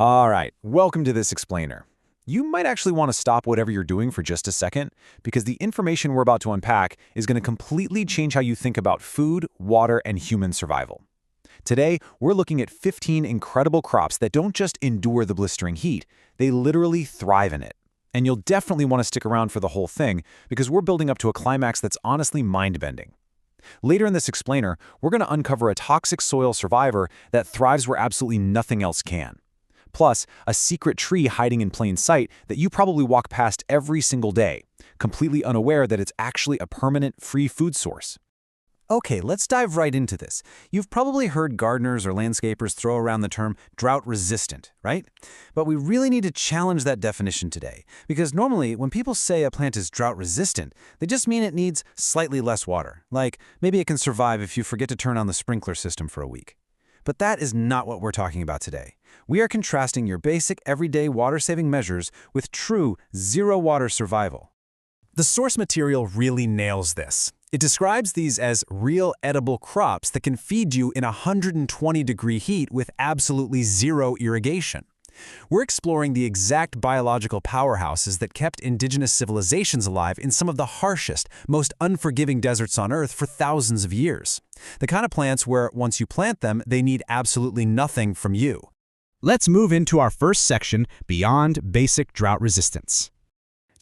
All right, welcome to this explainer. You might actually want to stop whatever you're doing for just a second, because the information we're about to unpack is going to completely change how you think about food, water, and human survival. Today, we're looking at 15 incredible crops that don't just endure the blistering heat, they literally thrive in it. And you'll definitely want to stick around for the whole thing, because we're building up to a climax that's honestly mind-bending. Later in this explainer, we're going to uncover a toxic soil survivor that thrives where absolutely nothing else can. Plus, a secret tree hiding in plain sight that you probably walk past every single day, completely unaware that it's actually a permanent free food source. Okay, let's dive right into this. You've probably heard gardeners or landscapers throw around the term drought-resistant, right? But we really need to challenge that definition today, because normally when people say a plant is drought-resistant, they just mean it needs slightly less water, like maybe it can survive if you forget to turn on the sprinkler system for a week. But that is not what we're talking about today. We are contrasting your basic everyday water-saving measures with true zero-water survival. The source material really nails this. It describes these as real edible crops that can feed you in 120-degree heat with absolutely zero irrigation. We're exploring the exact biological powerhouses that kept indigenous civilizations alive in some of the harshest, most unforgiving deserts on Earth for thousands of years. The kind of plants where, once you plant them, they need absolutely nothing from you. Let's move into our first section, Beyond Basic Drought Resistance.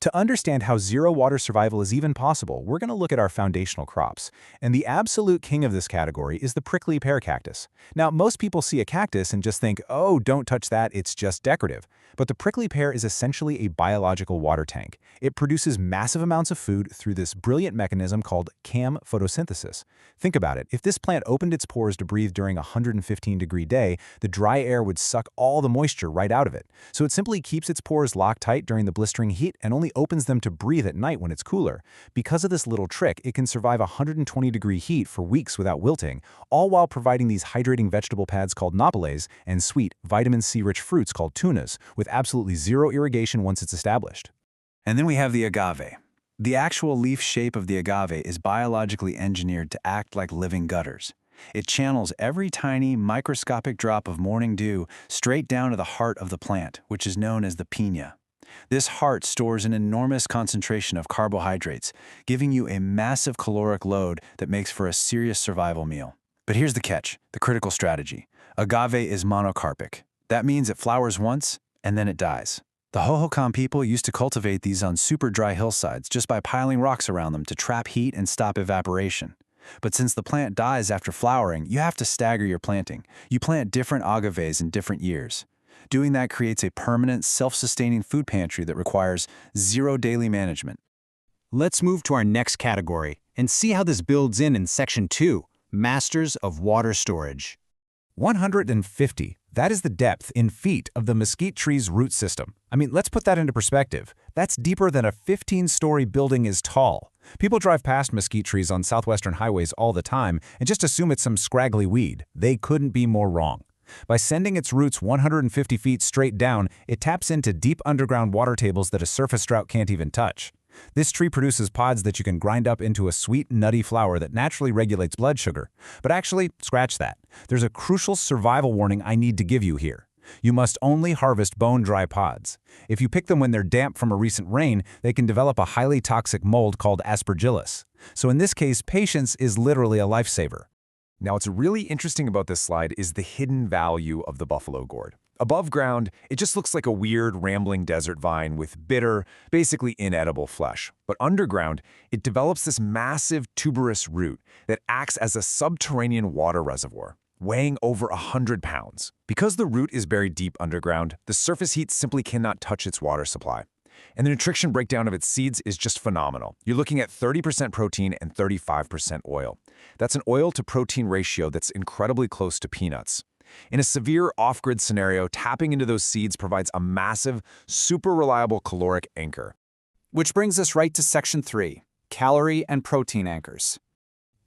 To understand how zero-water survival is even possible, we're going to look at our foundational crops. And the absolute king of this category is the prickly pear cactus. Now, most people see a cactus and just think, oh, don't touch that, it's just decorative. But the prickly pear is essentially a biological water tank. It produces massive amounts of food through this brilliant mechanism called CAM photosynthesis. Think about it. If this plant opened its pores to breathe during a 115-degree day, the dry air would suck all the moisture right out of it. So it simply keeps its pores locked tight during the blistering heat and only opens them to breathe at night when it's cooler. Because of this little trick, it can survive 120-degree heat for weeks without wilting, all while providing these hydrating vegetable pads called nopales and sweet, vitamin C-rich fruits called tunas, with absolutely zero irrigation once it's established. And then we have the agave. The actual leaf shape of the agave is biologically engineered to act like living gutters. It channels every tiny, microscopic drop of morning dew straight down to the heart of the plant, which is known as the piña. This heart stores an enormous concentration of carbohydrates, giving you a massive caloric load that makes for a serious survival meal. But here's the catch, the critical strategy. Agave is monocarpic. That means it flowers once, and then it dies. The Hohokam people used to cultivate these on super dry hillsides just by piling rocks around them to trap heat and stop evaporation. But since the plant dies after flowering, you have to stagger your planting. You plant different agaves in different years. Doing that creates a permanent, self-sustaining food pantry that requires zero daily management. Let's move to our next category and see how this builds in Section 2, Masters of Water Storage. 150. That is the depth in feet of the mesquite tree's root system. I mean, let's put that into perspective. That's deeper than a 15-story building is tall. People drive past mesquite trees on southwestern highways all the time and just assume it's some scraggly weed. They couldn't be more wrong. By sending its roots 150 feet straight down, it taps into deep underground water tables that a surface drought can't even touch. This tree produces pods that you can grind up into a sweet, nutty flour that naturally regulates blood sugar. But actually, scratch that. There's a crucial survival warning I need to give you here. You must only harvest bone-dry pods. If you pick them when they're damp from a recent rain, they can develop a highly toxic mold called aspergillus. So in this case, patience is literally a lifesaver. Now, what's really interesting about this slide is the hidden value of the buffalo gourd. Above ground, it just looks like a weird, rambling desert vine with bitter, basically inedible flesh. But underground, it develops this massive tuberous root that acts as a subterranean water reservoir, weighing over 100 pounds. Because the root is buried deep underground, the surface heat simply cannot touch its water supply. And the nutrition breakdown of its seeds is just phenomenal. You're looking at 30% protein and 35% oil. That's an oil-to-protein ratio that's incredibly close to peanuts. In a severe off-grid scenario, tapping into those seeds provides a massive, super reliable caloric anchor. Which brings us right to Section 3, Calorie and Protein Anchors.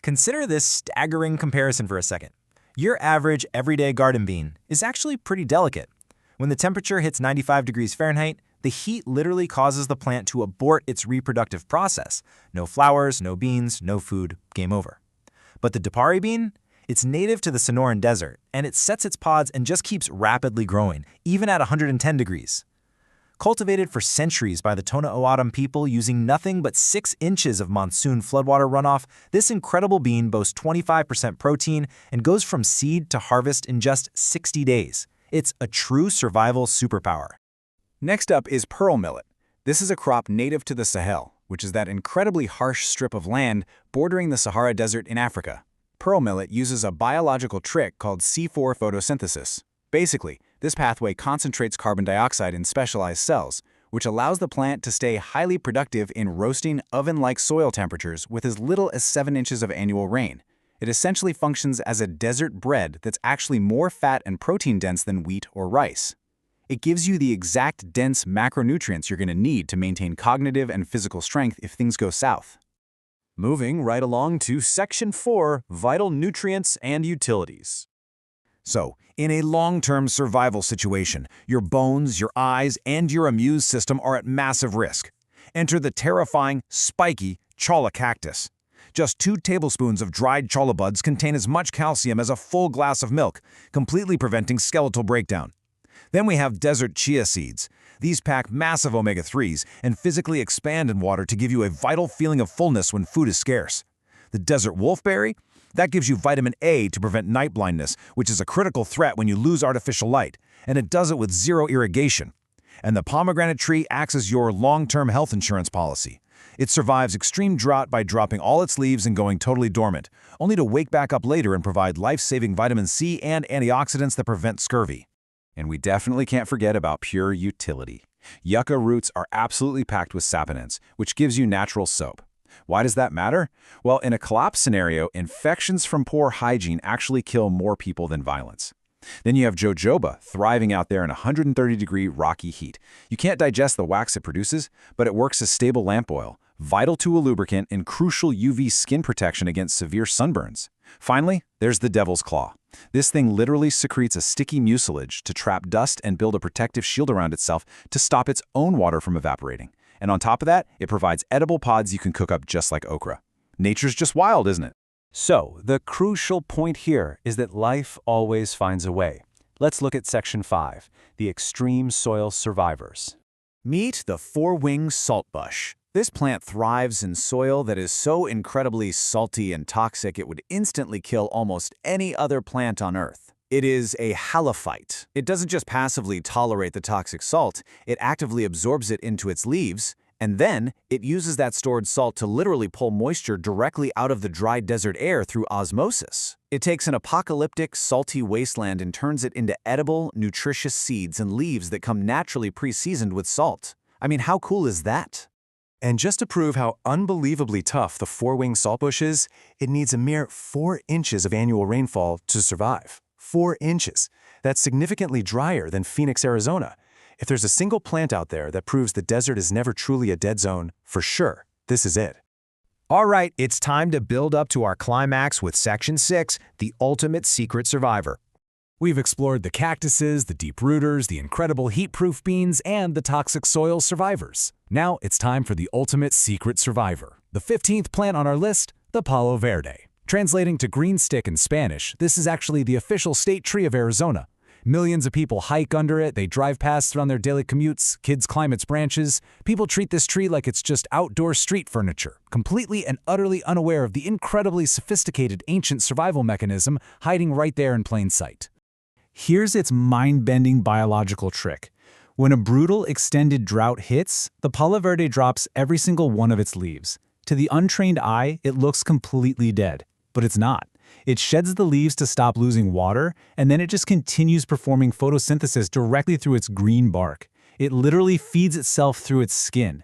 Consider this staggering comparison for a second. Your average everyday garden bean is actually pretty delicate. When the temperature hits 95 degrees Fahrenheit, the heat literally causes the plant to abort its reproductive process. No flowers, no beans, no food, game over. But the Dapari bean? It's native to the Sonoran Desert, and it sets its pods and just keeps rapidly growing, even at 110 degrees. Cultivated for centuries by the Tona O'odham people using nothing but 6 inches of monsoon floodwater runoff, this incredible bean boasts 25% protein and goes from seed to harvest in just 60 days. It's a true survival superpower. Next up is pearl millet. This is a crop native to the Sahel, which is that incredibly harsh strip of land bordering the Sahara Desert in Africa. Pearl millet uses a biological trick called C4 photosynthesis. Basically, this pathway concentrates carbon dioxide in specialized cells, which allows the plant to stay highly productive in roasting oven-like soil temperatures with as little as 7 inches of annual rain. It essentially functions as a desert bread that's actually more fat and protein-dense than wheat or rice. It gives you the exact dense macronutrients you're going to need to maintain cognitive and physical strength if things go south. Moving right along to Section 4, Vital Nutrients and Utilities. So, in a long-term survival situation, your bones, your eyes, and your immune system are at massive risk. Enter the terrifying, spiky cholla cactus. Just 2 tablespoons of dried cholla buds contain as much calcium as a full glass of milk, completely preventing skeletal breakdown. Then we have desert chia seeds. These pack massive omega-3s and physically expand in water to give you a vital feeling of fullness when food is scarce. The desert wolfberry? That gives you vitamin A to prevent night blindness, which is a critical threat when you lose artificial light, and it does it with 0 irrigation. And the pomegranate tree acts as your long-term health insurance policy. It survives extreme drought by dropping all its leaves and going totally dormant, only to wake back up later and provide life-saving vitamin C and antioxidants that prevent scurvy. And we definitely can't forget about pure utility. Yucca roots are absolutely packed with saponins, which gives you natural soap. Why does that matter? Well, in a collapse scenario, infections from poor hygiene actually kill more people than violence. Then you have jojoba thriving out there in 130-degree rocky heat. You can't digest the wax it produces, but it works as stable lamp oil, vital to a lubricant and crucial UV skin protection against severe sunburns. Finally, there's the devil's claw. This thing literally secretes a sticky mucilage to trap dust and build a protective shield around itself to stop its own water from evaporating. And on top of that, it provides edible pods you can cook up just like okra. Nature's just wild, isn't it? So, the crucial point here is that life always finds a way. Let's look at Section 5, the extreme soil survivors. Meet the 4-wing saltbush. This plant thrives in soil that is so incredibly salty and toxic it would instantly kill almost any other plant on Earth. It is a halophyte. It doesn't just passively tolerate the toxic salt, it actively absorbs it into its leaves, and then it uses that stored salt to literally pull moisture directly out of the dry desert air through osmosis. It takes an apocalyptic, salty wasteland and turns it into edible, nutritious seeds and leaves that come naturally pre-seasoned with salt. I mean, how cool is that? And just to prove how unbelievably tough the 4-wing saltbush is, it needs a mere 4 inches of annual rainfall to survive. 4 inches. That's significantly drier than Phoenix, Arizona. If there's a single plant out there that proves the desert is never truly a dead zone, for sure, this is it. All right, it's time to build up to our climax with Section 6, the ultimate secret survivor. We've explored the cactuses, the deep rooters, the incredible heat-proof beans, and the toxic soil survivors. Now it's time for the ultimate secret survivor. The 15th plant on our list, the palo verde. Translating to green stick in Spanish, this is actually the official state tree of Arizona. Millions of people hike under it, they drive past it on their daily commutes, kids climb its branches. People treat this tree like it's just outdoor street furniture, completely and utterly unaware of the incredibly sophisticated ancient survival mechanism hiding right there in plain sight. Here's its mind-bending biological trick. When a brutal, extended drought hits, the palo verde drops every single one of its leaves. To the untrained eye, it looks completely dead, but it's not. It sheds the leaves to stop losing water, and then it just continues performing photosynthesis directly through its green bark. It literally feeds itself through its skin.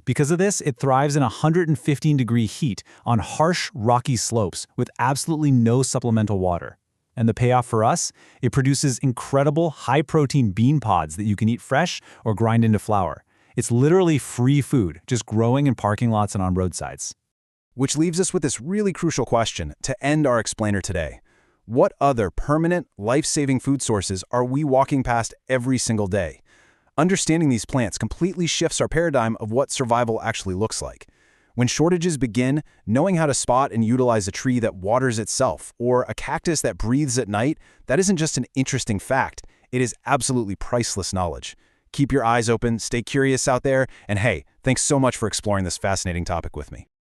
Because of this, it thrives in 115-degree heat on harsh, rocky slopes with absolutely no supplemental water. And the payoff for us? It produces incredible, high-protein bean pods that you can eat fresh or grind into flour. It's literally free food, just growing in parking lots and on roadsides. Which leaves us with this really crucial question to end our explainer today. What other permanent, life-saving food sources are we walking past every single day? Understanding these plants completely shifts our paradigm of what survival actually looks like. When shortages begin, knowing how to spot and utilize a tree that waters itself or a cactus that breathes at night, that isn't just an interesting fact. It is absolutely priceless knowledge. Keep your eyes open, stay curious out there, and hey, thanks so much for exploring this fascinating topic with me.